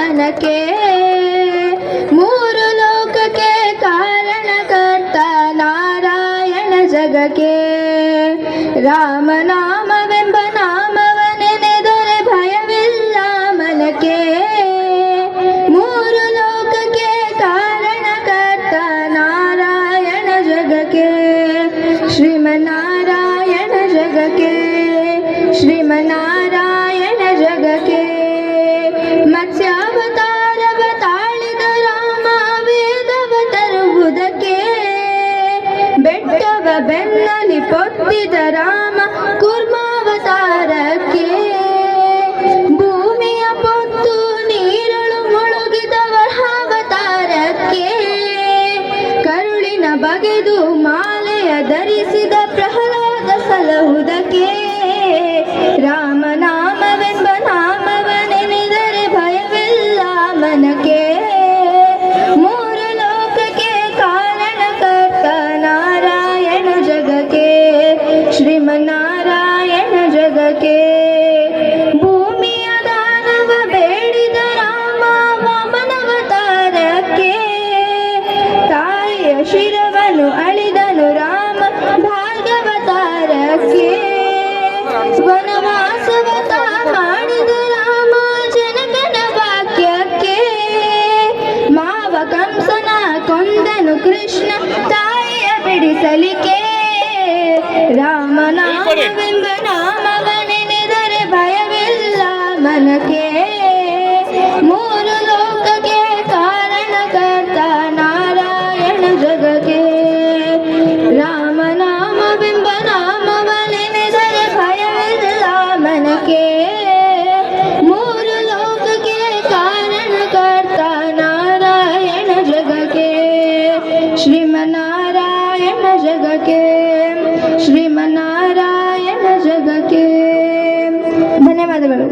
ಮನಕ್ಕೆ ಮೂರು ಲೋಕಕ್ಕೆ ಕಾರಣಕರ್ತ ನಾರಾಯಣ ಜಗಕ್ಕೆ ರಾಮನಾಮವೆಂಬ ನಾಮವನೆನೆದರೆ ಭಯವಿಲ್ಲ ಮನಕ್ಕೆ ಮೂರು ಲೋಕಕ್ಕೆ ಕಾರಣಕರ್ತ ನಾರಾಯಣ ಜಗಕ್ಕೆ ಶ್ರೀಮನ್ನಾರಾಯಣ ಜಗಕ್ಕೆ ಶ್ರೀಮನ್ನಾರಾಯಣ ಜಗಕ್ಕೆ ಮತ್ಸ್ಯಾವತಾರವ ತಾಳಿದ ರಾಮ ವೇದವ ತರುವುದಕ್ಕೆ ಬೆಟ್ಟವ ಬೆನ್ನಲಿ ಪೊತ್ತಿದ ರಾಮ ಕೂರ್ಮಾವತಾರಕ್ಕೆ ಭೂಮಿಯ ಪೊತ್ತು ನೀರಳು ಮುಳುಗಿದ ವರಾವತಾರಕ್ಕೆ ಕರುಳಿನ ಬಗೆದು ಮಾಲೆಯ ಧರಿಸಿದ ಪ್ರಹ್ಲಾದ ಸಲಹುದಕ್ಕೆ ರಾಮನಾಮವೆಂಬ ನಾಮವನೆನೆದರೆ ಭಯವಿಲ್ಲ ಮನಕ್ಕೆ ಮೂರು ಲೋಕಕ್ಕೆ ಕಾರಣಕರ್ತ ನಾರಾಯಣ ಜಗಕ್ಕೆ ಶ್ರೀಮನ್ನಾರಾಯಣ ಜಗಕ್ಕೆ ಭೂಮಿಯ ದಾನವ ಬೇಡಿದ ರಾಮ ವಾಮನವತಾರಕ್ಕೆ ತಾಯಿಯ ಶಿರವನ್ನು ಅಳಿದನು ರಾಮ ಭಾರ್ಗವತಾರಕ್ಕೆ ವನವಾಸವತ ಮಾಡಿದ ರಾಮ ಜನಕನ ವಾಕ್ಯಕ್ಕೆ ಮಾವ ಕಂಸನ ಕೊಂದನು ಕೃಷ್ಣ ತಾಯಿಯ ಬಿಡಿಸಲಿಕ್ಕೆ ರಾಮನಾಮವೆಂಬ ನಾಮವನೆನೆದರೆ ಭಯವಿಲ್ಲ ಮನಕ್ಕೆ ಮೂರು ಲೋಕಕ್ಕೆ ಕಾರಣಕರ್ತ ನಾರಾಯಣ ಜಗಕ್ಕೆ ರಾಮನಾಮವೆಂಬ ನಾಮವನೆನೆದರೆ ಭಯವಿಲ್ಲ ಮನಕ್ಕೆ ಮೂರು ಲೋಕಕ್ಕೆ ಕಾರಣಕರ್ತ ನಾರಾಯಣ ಜಗಕ್ಕೆ ಶ್ರೀಮನ್ನಾರಾಯಣ ಜಗಕ್ಕೆ ಶ್ರೀಮನ್ನಾರಾಯಣ ಜಗಕ್ಕೆ ಧನ್ಯವಾದಗಳು.